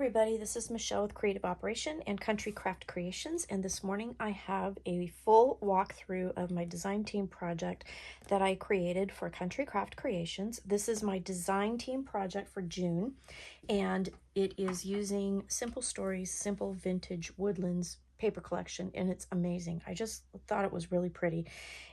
everybody, this is Michelle with Creative Operation and Country Craft Creations, and this morning I have a full walkthrough of my design team project that I created for Country Craft Creations. This is my design team project for June, and it is using Simple Stories, Simple Vintage Woodlands paper collection, and it's amazing. I just thought it was really pretty,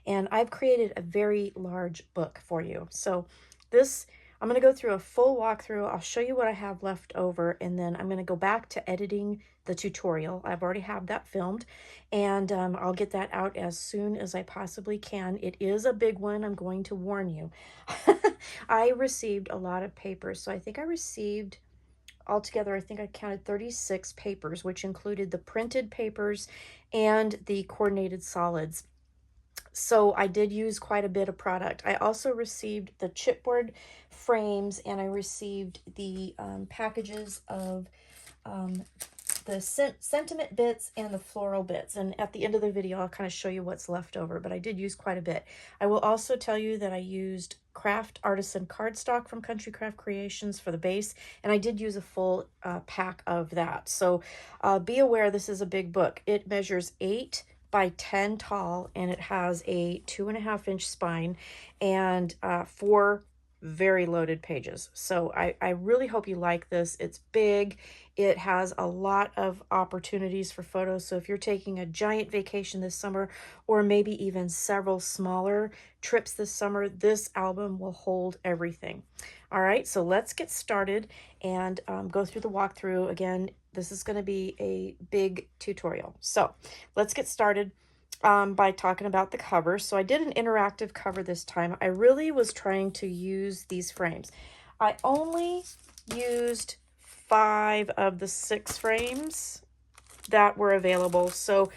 and I've created a very large book for you. So this I'm going to go through a full walkthrough. I'll show you what I have left over, and then I'm going to go back to editing the tutorial. I've already have that filmed, and I'll get that out as soon as I possibly can. It is a big one, I'm going to warn you. I received a lot of papers, so I think I received altogether, I think I counted 36 papers, which included the printed papers and the coordinated solids. So I did use quite a bit of product. I also received the chipboard frames, and I received the packages of the sentiment bits and the floral bits. And at the end of the video, I'll kind of show you what's left over, but I did use quite a bit. I will also tell you that I used Craft Artisan cardstock from Country Craft Creations for the base, and I did use a full pack of that. So be aware, this is a big book. It measures 8 by 10 tall, and it has a 2.5-inch spine and 4 very loaded pages. So I really hope you like this. It's big. It has a lot of opportunities for photos. So if you're taking a giant vacation this summer, or maybe even several smaller trips this summer, this album will hold everything. All right, so let's get started and go through the walkthrough. Again, this is going to be a big tutorial. So let's get started by talking about the cover. So I did an interactive cover this time. I really was trying to use these frames. I only used 5 of the 6 frames that were available. So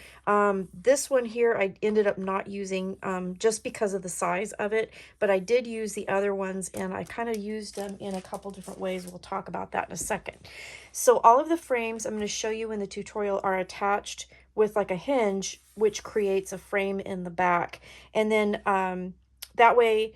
this one here I ended up not using just because of the size of it, but I did use the other ones, and I kind of used them in a couple different ways. We'll talk about that in a second. So all of the frames I'm going to show you in the tutorial are attached with like a hinge, which creates a frame in the back, and then that way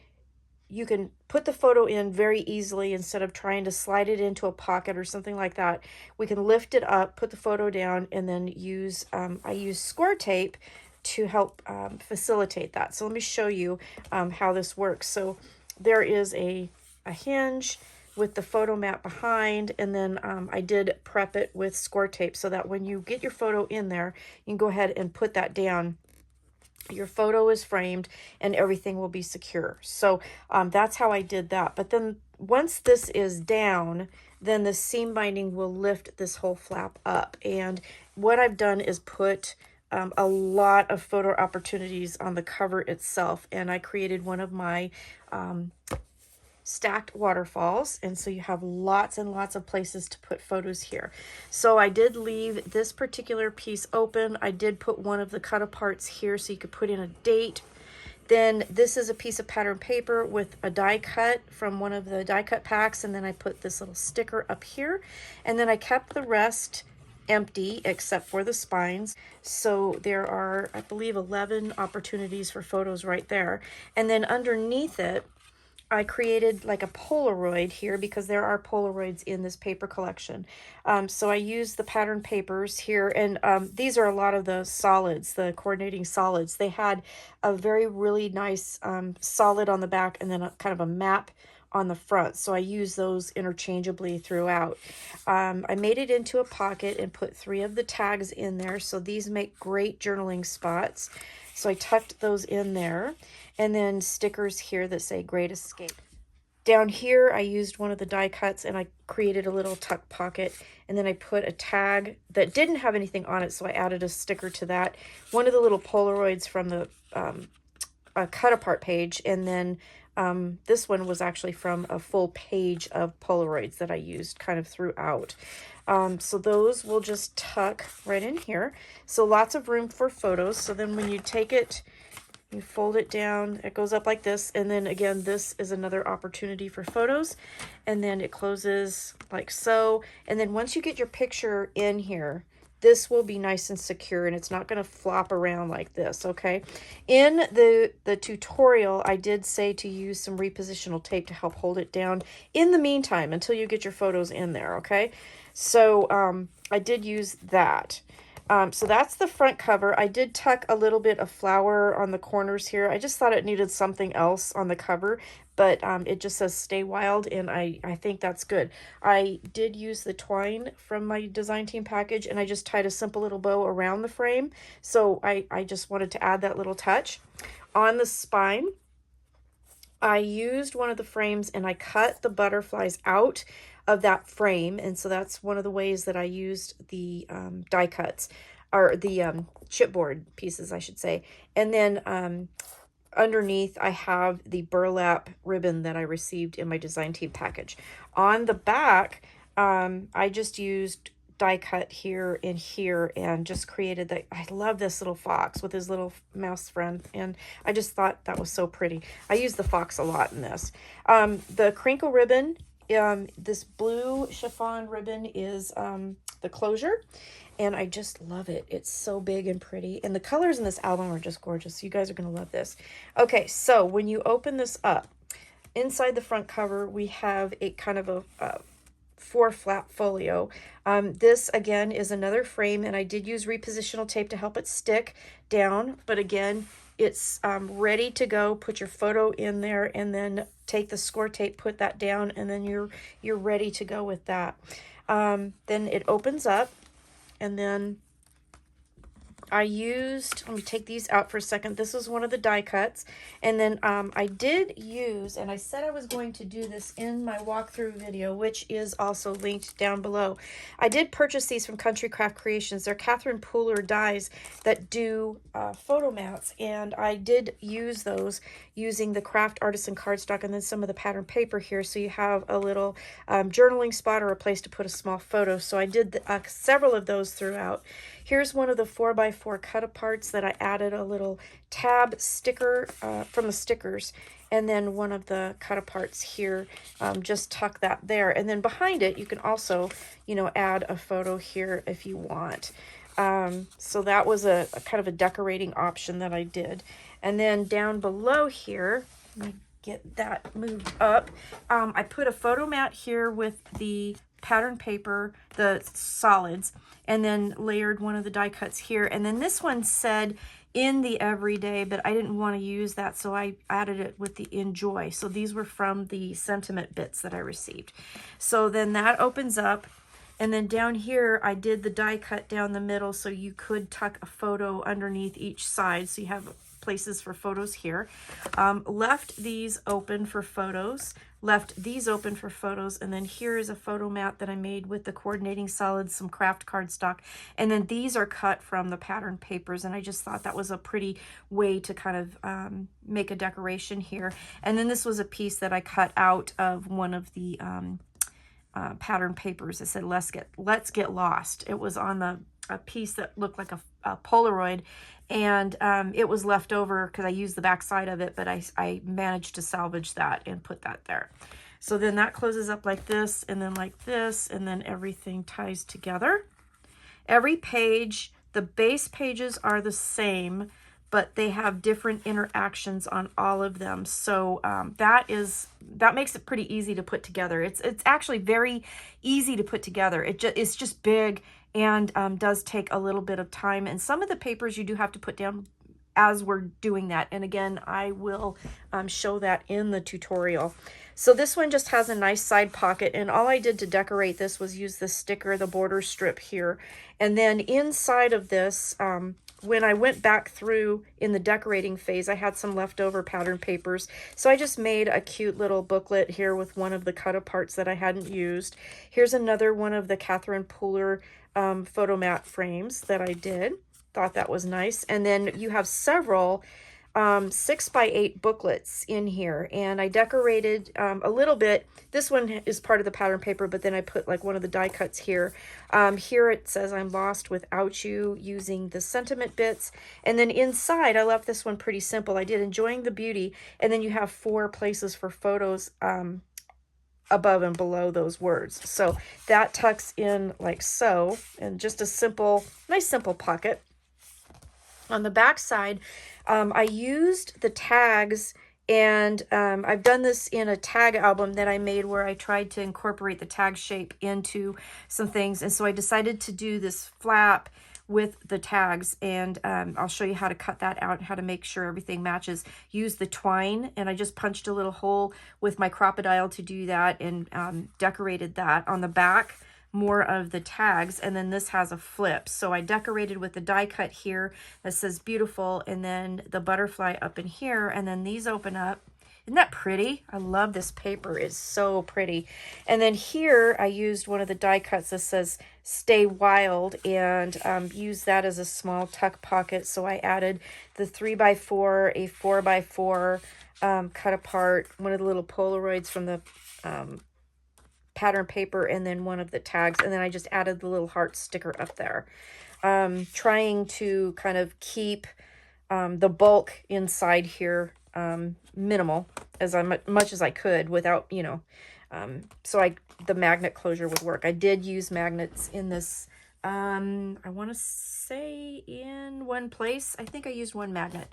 you can put the photo in very easily instead of trying to slide it into a pocket or something like that. We can lift it up, put the photo down, and then use, I use score tape to help facilitate that. So let me show you how this works. So there is a hinge with the photo mat behind, and then I did prep it with score tape so that when you get your photo in there, you can go ahead and put that down. Your photo is framed and everything will be secure. So that's how I did that. But then once this is down, then the seam binding will lift this whole flap up. And what I've done is put a lot of photo opportunities on the cover itself. And I created one of my stacked waterfalls, and so you have lots and lots of places to put photos here. So I did leave this particular piece open. I did put one of the cut aparts here so you could put in a date. Then this is a piece of pattern paper with a die cut from one of the die cut packs, and then I put this little sticker up here, and then I kept the rest empty except for the spines. So there are, I believe, 11 opportunities for photos right there. And then underneath it, I created like a Polaroid here because there are Polaroids in this paper collection. So I used the pattern papers here, and these are a lot of the solids, the coordinating solids. They had a really nice solid on the back, and then kind of a map on the front. So I use those interchangeably throughout. I made it into a pocket and put 3 of the tags in there. So these make great journaling spots. So I tucked those in there. And then stickers here that say Great Escape. Down here, I used one of the die cuts and I created a little tuck pocket. And then I put a tag that didn't have anything on it, so I added a sticker to that. One of the little Polaroids from the cut apart page. And then this one was actually from a full page of Polaroids that I used kind of throughout. So those will just tuck right in here. So lots of room for photos. So then when you take it, you fold it down, it goes up like this, and then again, this is another opportunity for photos, and then it closes like so. And then once you get your picture in here, this will be nice and secure and it's not going to flop around like this, okay? In the tutorial, I did say to use some repositional tape to help hold it down in the meantime until you get your photos in there, okay? So I did use that. So that's the front cover. I did tuck a little bit of flower on the corners here. I just thought it needed something else on the cover, but it just says Stay Wild, and I think that's good. I did use the twine from my design team package, and I just tied a simple little bow around the frame. So I just wanted to add that little touch. On the spine, I used one of the frames and I cut the butterflies out of that frame, and so that's one of the ways that I used the die cuts, or the chipboard pieces, I should say. And then underneath I have the burlap ribbon that I received in my design team package. On the back, I just used die cut here and here and just created that. I love this little fox with his little mouse friend, and I just thought that was so pretty. I use the fox a lot in this. The crinkle ribbon, this blue chiffon ribbon is the closure, and I just love it. It's so big and pretty, and the colors in this album are just gorgeous. You guys are gonna love this. Okay, so when you open this up, inside the front cover we have a kind of a 4-flap folio. This again is another frame, and I did use repositional tape to help it stick down, but again, it's ready to go. Put your photo in there and then take the score tape, put that down, and then you're ready to go with that. Then it opens up, and then I used, let me take these out for a second. This was one of the die cuts. And then I did use, and I said I was going to do this in my walkthrough video, which is also linked down below. I did purchase these from Country Craft Creations. They're Catherine Pooler dies that do photo mats. And I did use those using the Craft Artisan cardstock and then some of the pattern paper here. So you have a little journaling spot or a place to put a small photo. So I did several of those throughout. Here's one of the 4x4 cut-aparts that I added a little tab sticker from the stickers, and then one of the cut-aparts here, just tuck that there. And then behind it, you can also, you know, add a photo here if you want. So that was a kind of a decorating option that I did. And then down below here, let me get that moved up. I put a photo mat here with the pattern paper, the solids, and then layered one of the die cuts here. And then this one said in the everyday, but I didn't want to use that, so I added it with the enjoy. So these were from the sentiment bits that I received. So then that opens up, and then down here I did the die cut down the middle so you could tuck a photo underneath each side, so you have places for photos here. Left these open for photos, left these open for photos, and then here is a photo mat that I made with the coordinating solids, some craft cardstock, and then these are cut from the pattern papers, and I just thought that was a pretty way to kind of make a decoration here. And then this was a piece that I cut out of one of the pattern papers. It said let's get lost. It was on a piece that looked like a Polaroid, and it was left over because I used the back side of it, but I managed to salvage that and put that there. So then that closes up like this, and then like this, and then everything ties together. Every page, the base pages are the same, but they have different interactions on all of them. So that makes it pretty easy to put together. It's actually very easy to put together. It's just big and does take a little bit of time. And some of the papers you do have to put down as we're doing that. And again, I will show that in the tutorial. So this one just has a nice side pocket, and all I did to decorate this was use the sticker, the border strip here. And then inside of this, when I went back through in the decorating phase, I had some leftover pattern papers. So I just made a cute little booklet here with one of the cut-aparts that I hadn't used. Here's another one of the Catherine Pooler photo mat frames that I did. Thought that was nice. And then you have several 6x8 booklets in here, and I decorated a little bit. This one is part of the pattern paper, but then I put like one of the die cuts here. Here it says I'm lost without you, using the sentiment bits. And then inside I left this one pretty simple. I did enjoying the beauty, and then you have 4 places for photos above and below those words. So that tucks in like so, and just a simple, nice simple pocket. On the back side, I used the tags, and I've done this in a tag album that I made where I tried to incorporate the tag shape into some things. And so I decided to do this flap with the tags, and I'll show you how to cut that out and how to make sure everything matches. Use the twine, and I just punched a little hole with my crocodile to do that, and decorated that. On the back, more of the tags, and then this has a flip. So I decorated with the die cut here that says beautiful, and then the butterfly up in here, and then these open up. Isn't that pretty? I love this paper. It's so pretty. And then here I used one of the die cuts that says Stay Wild, and used that as a small tuck pocket. So I added the 3x4, a 4x4 cut apart, one of the little Polaroids from the pattern paper, and then one of the tags, and then I just added the little heart sticker up there. Trying to kind of keep the bulk inside here minimal as much as I could without, you know, so the magnet closure would work. I did use magnets in this, I want to say in one place. I think I used one magnet.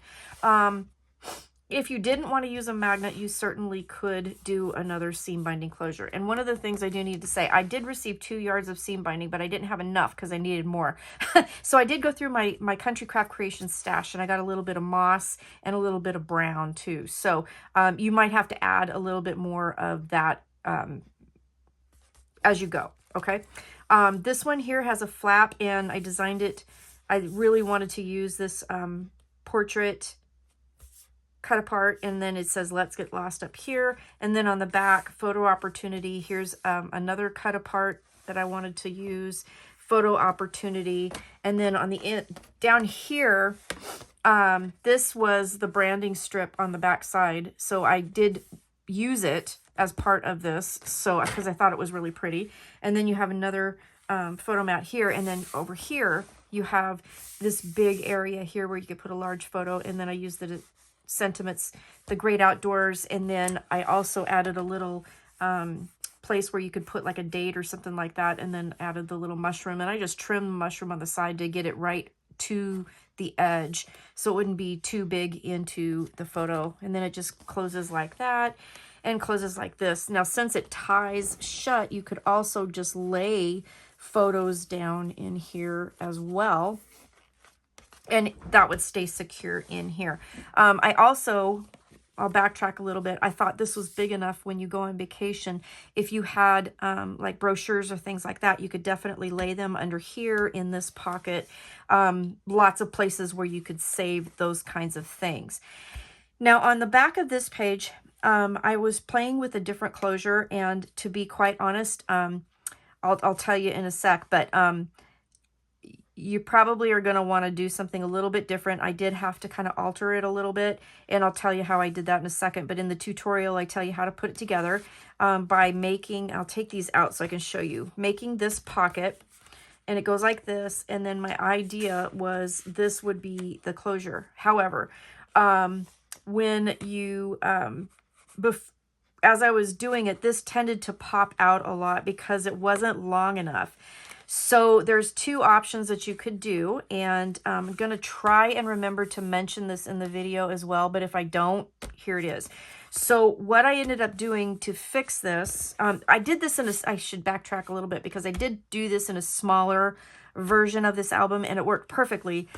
If you didn't want to use a magnet, you certainly could do another seam binding closure. And one of the things I do need to say, I did receive 2 yards of seam binding, but I didn't have enough because I needed more. So I did go through my Country Craft Creations stash, and I got a little bit of moss and a little bit of brown too. So you might have to add a little bit more of that as you go, okay? This one here has a flap, and I designed it. I really wanted to use this portrait cut apart, and then it says Let's Get Lost up here, and then on the back, photo opportunity. Here's another cut apart that I wanted to use, photo opportunity. And then on the down here, this was the branding strip on the back side, so I did use it as part of this, so because I thought it was really pretty. And then you have another photo mat here, and then over here you have this big area here where you could put a large photo. And then I used the sentiments, the great outdoors, and then I also added a little place where you could put like a date or something like that, and then added the little mushroom, and I just trimmed the mushroom on the side to get it right to the edge so it wouldn't be too big into the photo. And then it just closes like that and closes like this. Now, since it ties shut, you could also just lay photos down in here as well, and that would stay secure in here. I'll backtrack a little bit. I thought this was big enough when you go on vacation. If you had like brochures or things like that, you could definitely lay them under here in this pocket. Lots of places where you could save those kinds of things. Now, on the back of this page, I was playing with a different closure, and to be quite honest, I'll tell you in a sec, but you probably are going to want to do something a little bit different. I did have to kind of alter it a little bit, and I'll tell you how I did that in a second. But in the tutorial, I tell you how to put it together by making, I'll take these out so I can show you, making this pocket, and it goes like this. And then my idea was this would be the closure. However, when you, as I was doing it, this tended to pop out a lot because it wasn't long enough. So there's 2 options that you could do, and I'm going to try and remember to mention this in the video as well, but if I don't, here it is. So what I ended up doing to fix this, I did this in I should backtrack a little bit because I did do this in a smaller version of this album, and it worked perfectly,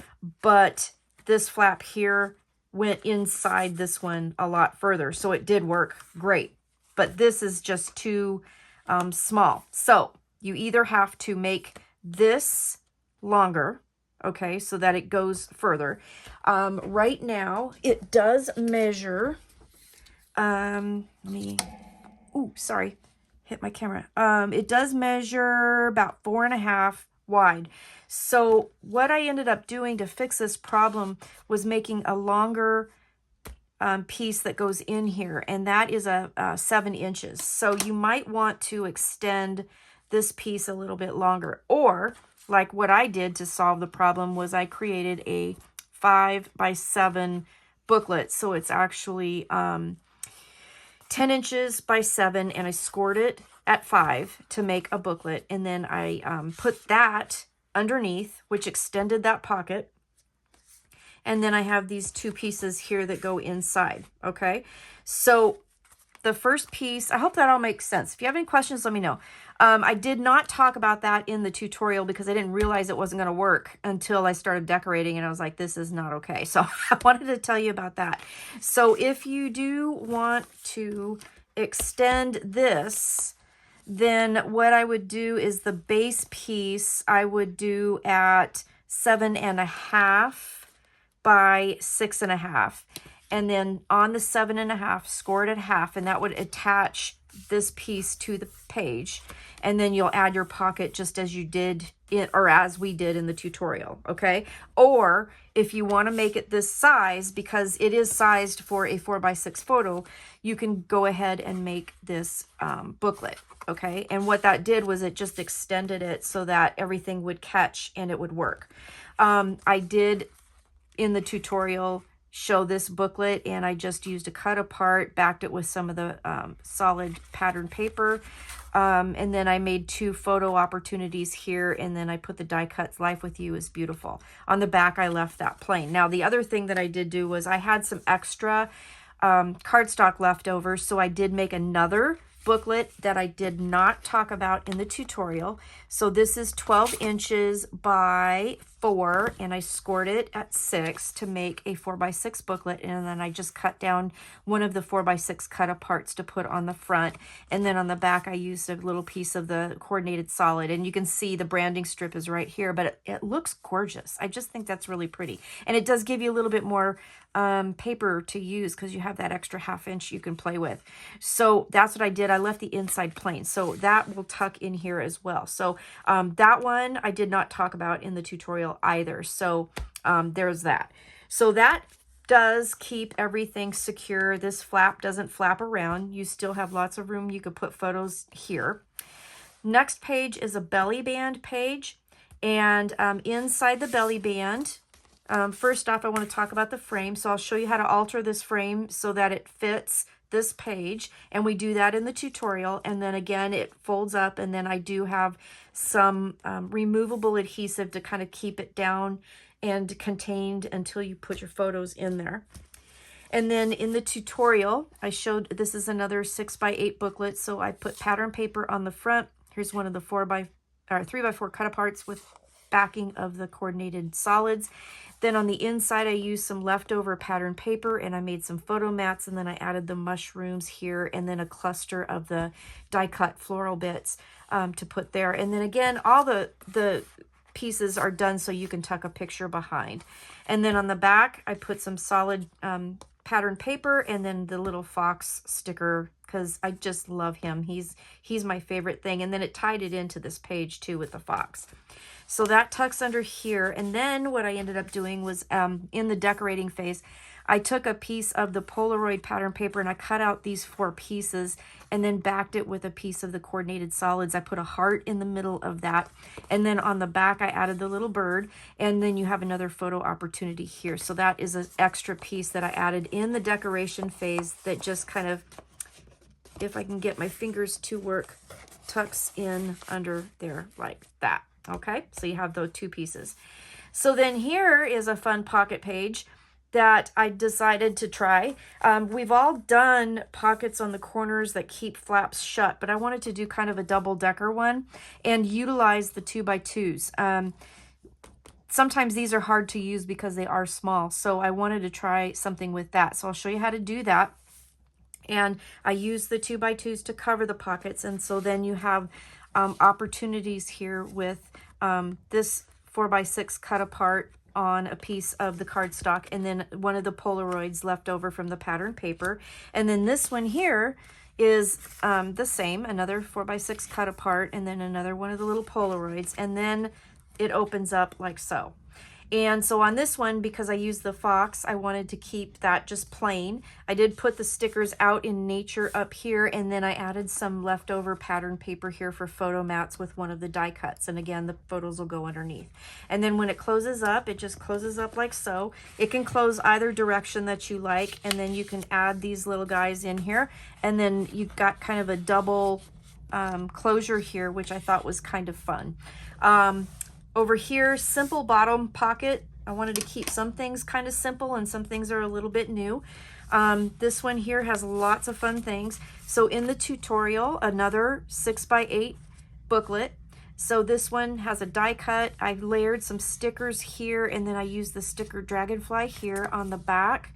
but this flap here went inside this one a lot further, so it did work great, but this is just too small. So you either have to make this longer, okay, so that it goes further. Right now, it does measure, sorry, hit my camera. It does measure about 4.5 wide. So what I ended up doing to fix this problem was making a longer piece that goes in here, and that is a 7 inches. So you might want to extend this piece a little bit longer, or like what I did to solve the problem was I created a 5x7 booklet. So it's actually 10 inches by 7, and I scored it at 5 to make a booklet. And then I put that underneath, which extended that pocket. And then I have these 2 pieces here that go inside. Okay, so the first piece, I hope that all makes sense. If you have any questions, let me know. I did not talk about that in the tutorial because I didn't realize it wasn't going to work until I started decorating, and I was like, this is not okay. So I wanted to tell you about that. So if you do want to extend this, then what I would do is the base piece I would do at 7.5 by 6.5. And then on the 7.5, score it at half, and that would attach this piece to the page. And then you'll add your pocket just as you did it, or as we did in the tutorial, okay? Or if you want to make it this size, because it is sized for a 4x6 photo, you can go ahead and make this booklet, okay? And what that did was it just extended it so that everything would catch and it would work. I did, in the tutorial, show this booklet, and I just used a cut apart, backed it with some of the solid pattern paper, and then I made 2 photo opportunities here, and then I put the die cuts. Life with You is beautiful. On the back I left that plain. Now the other thing that I did do was I had some extra cardstock left over, so I did make another booklet that I did not talk about in the tutorial. So this is 12 inches by 4, and I scored it at 6 to make a 4x6 booklet, and then I just cut down one of the 4x6 cut aparts to put on the front, and then on the back I used a little piece of the coordinated solid, and you can see the branding strip is right here, but it looks gorgeous. I just think that's really pretty, and it does give you a little bit more paper to use because you have that extra 1/2 inch you can play with. So that's what I did. I left the inside plain, so that will tuck in here as well. So that one I did not talk about in the tutorial either. So there's that. So that does keep everything secure. This flap doesn't flap around. You still have lots of room. You could put photos here. Next page is a belly band page, and inside the belly band, first off, I want to talk about the frame. So I'll show you how to alter this frame so that it fits this page, and we do that in the tutorial. And then again, it folds up, and then I do have some removable adhesive to kind of keep it down and contained until you put your photos in there. And then in the tutorial, I showed, this is another 6x8 booklet, so I put pattern paper on the front. Here's one of the 3x4 cut aparts with backing of the coordinated solids. Then on the inside, I used some leftover pattern paper, and I made some photo mats, and then I added the mushrooms here, and then a cluster of the die cut floral bits to put there. And then again, all the pieces are done so you can tuck a picture behind. And then on the back, I put some solid pattern paper, and then the little fox sticker, because I just love him. He's my favorite thing. And then it tied it into this page too with the fox. So that tucks under here. And then what I ended up doing was in the decorating phase, I took a piece of the Polaroid pattern paper and I cut out these 4 pieces and then backed it with a piece of the coordinated solids. I put a heart in the middle of that. And then on the back, I added the little bird, and then you have another photo opportunity here. So that is an extra piece that I added in the decoration phase that just kind of, if I can get my fingers to work, tucks in under there like that. Okay, so you have those 2 pieces. So then here is a fun pocket page that I decided to try. We've all done pockets on the corners that keep flaps shut, but I wanted to do kind of a double-decker one and utilize the 2x2s. Sometimes these are hard to use because they are small, so I wanted to try something with that. So I'll show you how to do that. And I use the 2x2s to cover the pockets, and so then you have opportunities here with this 4x6 cut apart on a piece of the cardstock, and then one of the Polaroids left over from the pattern paper. And then this one here is the same, another 4x6 cut apart, and then another one of the little Polaroids, and then it opens up like so. And so on this one, because I used the fox, I wanted to keep that just plain. I did put the stickers out in nature up here, and then I added some leftover pattern paper here for photo mats with one of the die cuts. And again, the photos will go underneath. And then when it closes up, it just closes up like so. It can close either direction that you like, and then you can add these little guys in here. And then you've got kind of a double closure here, which I thought was kind of fun. Over here, simple bottom pocket. I wanted to keep some things kind of simple and some things are a little bit new. This one here has lots of fun things. So in the tutorial, another 6x8 booklet. So this one has a die cut. I layered some stickers here, and then I used the sticker dragonfly here on the back.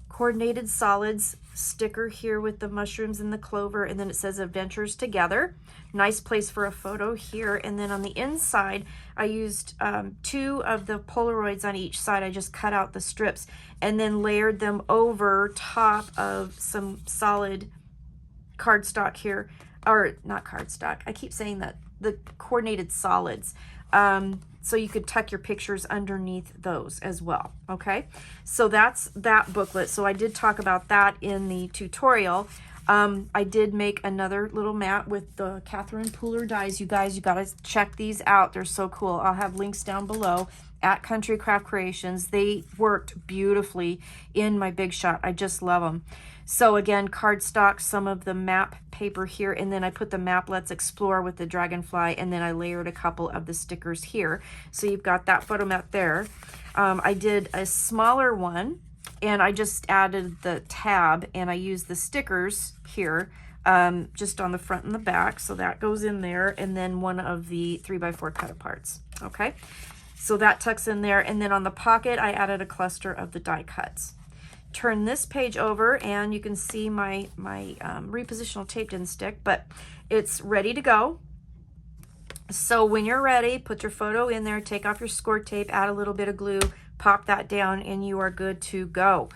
Coordinated solids sticker here with the mushrooms and the clover, and then it says Adventures Together. Nice place for a photo here. And then on the inside, I used 2 of the Polaroids on each side. I just cut out the strips and then layered them over top of some solid cardstock here, or not cardstock. I keep saying that, the coordinated solids. So you could tuck your pictures underneath those as well. Okay, so that's that booklet. So I did talk about that in the tutorial. I did make another little mat with the Catherine Pooler dies. You guys, you gotta check these out. They're so cool. I'll have links down below at Country Craft Creations. They worked beautifully in my Big Shot. I just love them. So again, cardstock, some of the map paper here, and then I put the map Let's Explore with the dragonfly, and then I layered a couple of the stickers here. So you've got that photo mat there. I did a smaller one, and I just added the tab, and I used the stickers here just on the front and the back. So that goes in there, and then one of the 3x4 cut aparts. Okay, so that tucks in there, and then on the pocket, I added a cluster of the die cuts. Turn this page over, and you can see my repositional tape didn't stick, but it's ready to go. So when you're ready, put your photo in there, take off your score tape, add a little bit of glue, pop that down, and you are good to go.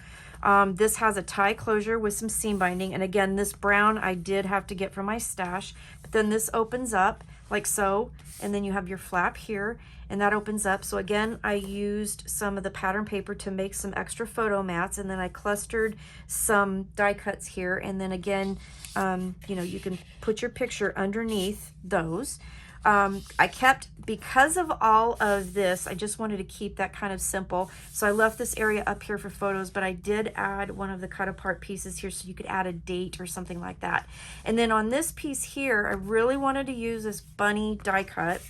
This has a tie closure with some seam binding, and again, this brown I did have to get from my stash, but then this opens up like so, and then you have your flap here, and that opens up. So again, I used some of the pattern paper to make some extra photo mats, and then I clustered some die cuts here, and then again, you know, you can put your picture underneath those. I kept, because of all of this, I just wanted to keep that kind of simple. So I left this area up here for photos, but I did add one of the cut apart pieces here so you could add a date or something like that. And then on this piece here, I really wanted to use this bunny die cut.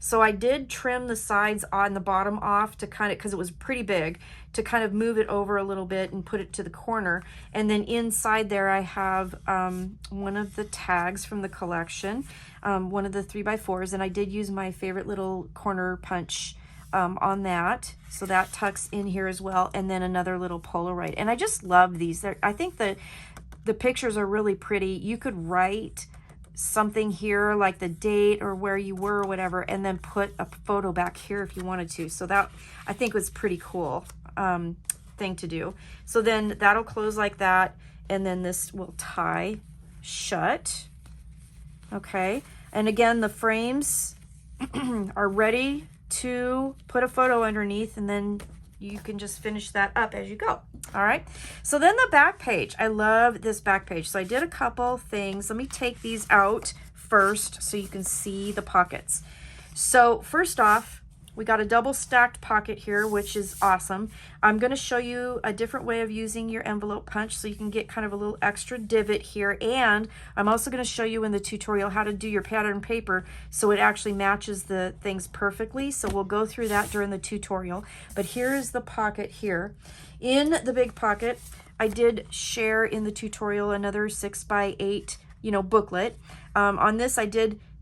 So I did trim the sides on the bottom off to kind of, because it was pretty big, to kind of move it over a little bit and put it to the corner. And then inside there I have one of the tags from the collection, one of the 3x4s, and I did use my favorite little corner punch on that. So that tucks in here as well. And then another little Polaroid. And I just love these. I think the pictures are really pretty. You could write something here like the date or where you were or whatever, and then put a photo back here if you wanted to. So that I think was pretty cool thing to do. So then that'll close like that, and then this will tie shut. Okay, and again, the frames are ready to put a photo underneath, and then you can just finish that up as you go. All right, so then the back page. I love this back page. So I did a couple things. Let me take these out first so you can see the pockets. So first off, we got a double stacked pocket here, which is awesome. I'm going to show you a different way of using your envelope punch so you can get kind of a little extra divot here. And I'm also going to show you in the tutorial how to do your pattern paper so it actually matches the things perfectly. So we'll go through that during the tutorial. But here is the pocket here. In the big pocket, I did share in the tutorial another 6x8, booklet. On this,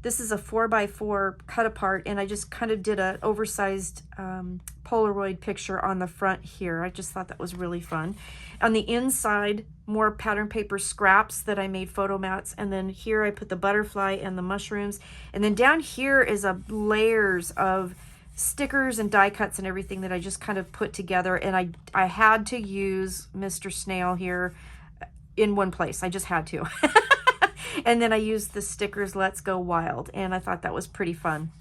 this is a 4x4 cut apart, and I just kind of did an oversized Polaroid picture on the front here. I just thought that was really fun. On the inside, more pattern paper scraps that I made photo mats, and then here I put the butterfly and the mushrooms, and then down here is layers of stickers and die cuts and everything that I just kind of put together, and I had to use Mr. Snail here in one place. I just had to. And then I used the stickers Let's Go Wild, and I thought that was pretty fun.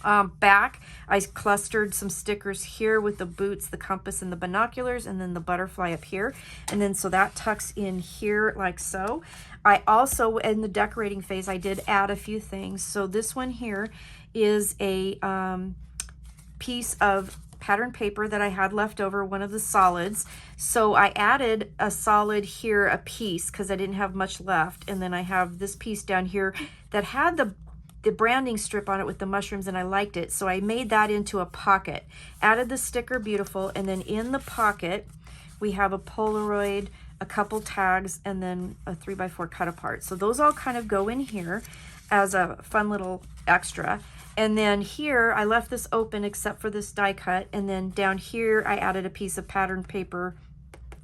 Back, I clustered some stickers here with the boots, the compass, and the binoculars, and then the butterfly up here. And then so that tucks in here like so. I also, in the decorating phase, I did add a few things. So this one here is a piece of pattern paper that I had left over, one of the solids. So I added a solid here, a piece, because I didn't have much left. And then I have this piece down here that had the branding strip on it with the mushrooms, and I liked it. So I made that into a pocket, added the sticker beautiful, and then in the pocket, we have a Polaroid, a couple tags, and then a 3x4 cut apart. So those all kind of go in here as a fun little extra. And then here, I left this open except for this die cut. And then down here, I added a piece of pattern paper,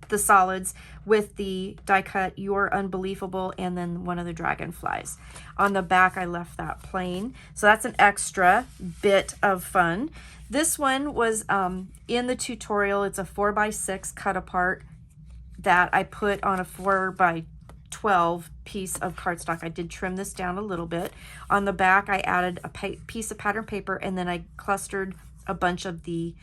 the solids, with the die cut You're Unbelievable, and then one of the dragonflies. On the back, I left that plain. So that's an extra bit of fun. This one was in the tutorial. It's a 4x6 cut apart that I put on a 4x12 piece of cardstock. I did trim this down a little bit. On the back, I added a piece of pattern paper, and then I clustered a bunch of the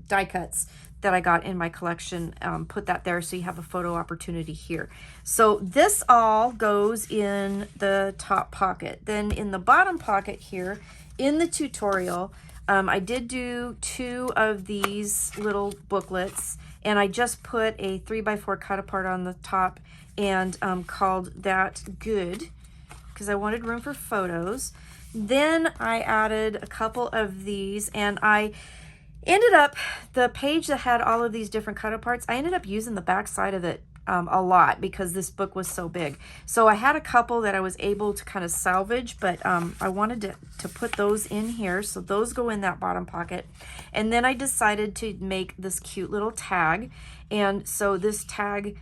die cuts that I got in my collection, put that there so you have a photo opportunity here. So this all goes in the top pocket. Then in the bottom pocket here, in the tutorial, I did do 2 of these little booklets, and I just put a 3x4 cut apart on the top and called that Good, because I wanted room for photos. Then I added a couple of these, and I ended up, the page that had all of these different cut aparts, I ended up using the back side of it a lot because this book was so big. So I had a couple that I was able to kind of salvage, but I wanted to put those in here. So those go in that bottom pocket. And then I decided to make this cute little tag. And so this tag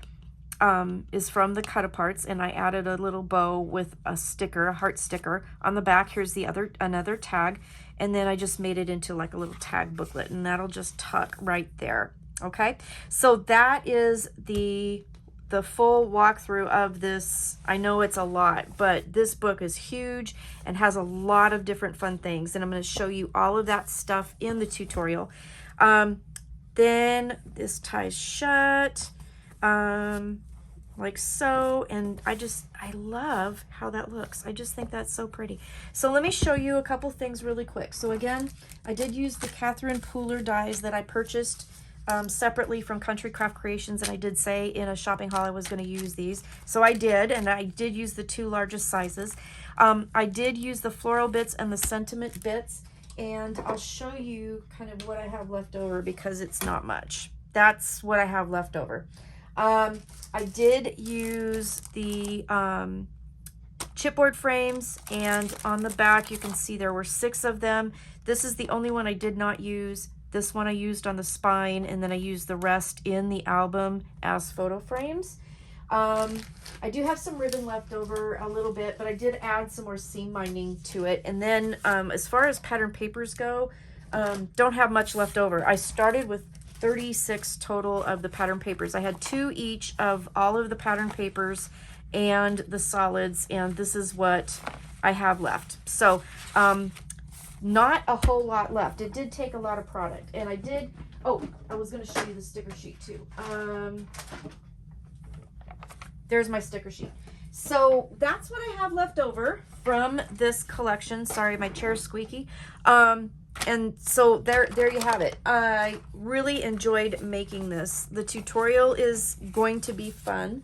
is from the cut aparts, and I added a little bow with a sticker, a heart sticker. On the back, here's the another tag. And then I just made it into like a little tag booklet, and that'll just tuck right there. Okay, so that is the full walkthrough of this. I know it's a lot, but this book is huge and has a lot of different fun things, and I'm going to show you all of that stuff in the tutorial. Then this ties shut like so, and I love how that looks. I just think that's so pretty. So let me show you a couple things really quick. So again, I did use the Catherine Pooler dies that I purchased separately from Country Craft Creations, and I did say in a shopping haul I was going to use these. So I did, and I did use the 2 largest sizes. I did use the floral bits and the sentiment bits, and I'll show you kind of what I have left over because it's not much. That's what I have left over. I did use the chipboard frames, and on the back you can see there were 6 of them. This is the only one I did not use. This one I used on the spine, and then I used the rest in the album as photo frames. I do have some ribbon left over a little bit, but I did add some more seam binding to it. And then as far as pattern papers go, don't have much left over. I started with 36 total of the pattern papers. I had 2 each of all of the pattern papers and the solids, and this is what I have left. So not a whole lot left. It did take a lot of product, and I did, oh, I was going to show you the sticker sheet too. There's my sticker sheet. So that's what I have left over from this collection. Sorry, my chair's squeaky. And so there you have it. I really enjoyed making this. The tutorial is going to be fun,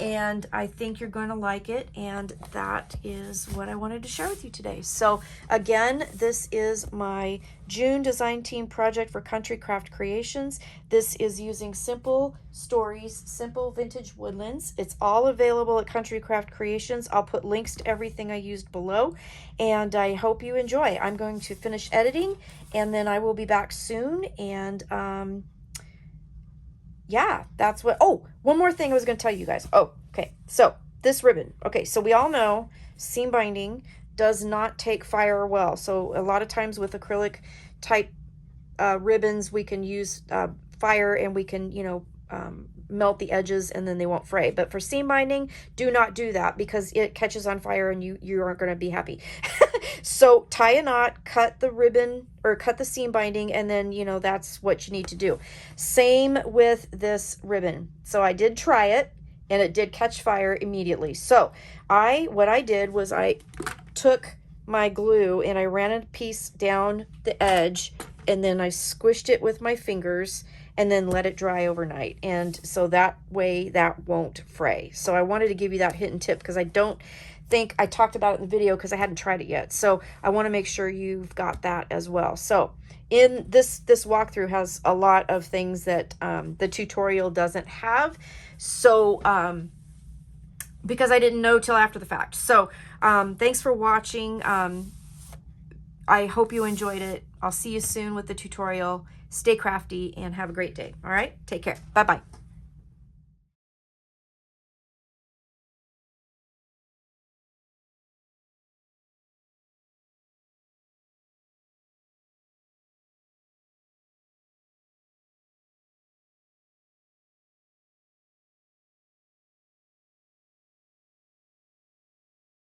and I think you're going to like it, and that is what I wanted to share with you today. So again, this is my June design team project for Country Craft Creations. This is using Simple Stories, Simple Vintage Woodlands. It's all available at Country Craft Creations. I'll put links to everything I used below, and I hope you enjoy. I'm going to finish editing, and then I will be back soon, and yeah, that's what, oh, one more thing I was going to tell you guys. Oh, okay, so this ribbon. Okay, so we all know seam binding does not take fire well. So a lot of times with acrylic type ribbons, we can use fire, and we can, you know, melt the edges and then they won't fray. But for seam binding, do not do that because it catches on fire and you aren't going to be happy. So tie a knot, cut the ribbon or cut the seam binding, and then, you know, that's what you need to do. Same with this ribbon. So I did try it and it did catch fire immediately. So what I did was I took my glue and I ran a piece down the edge and then I squished it with my fingers and then let it dry overnight. And so that way that won't fray. So I wanted to give you that hidden tip because I don't think I talked about it in the video because I hadn't tried it yet. So I want to make sure you've got that as well. So in this walkthrough has a lot of things that the tutorial doesn't have. So because I didn't know till after the fact. So thanks for watching. I hope you enjoyed it. I'll see you soon with the tutorial. Stay crafty and have a great day. All right, take care. Bye-bye.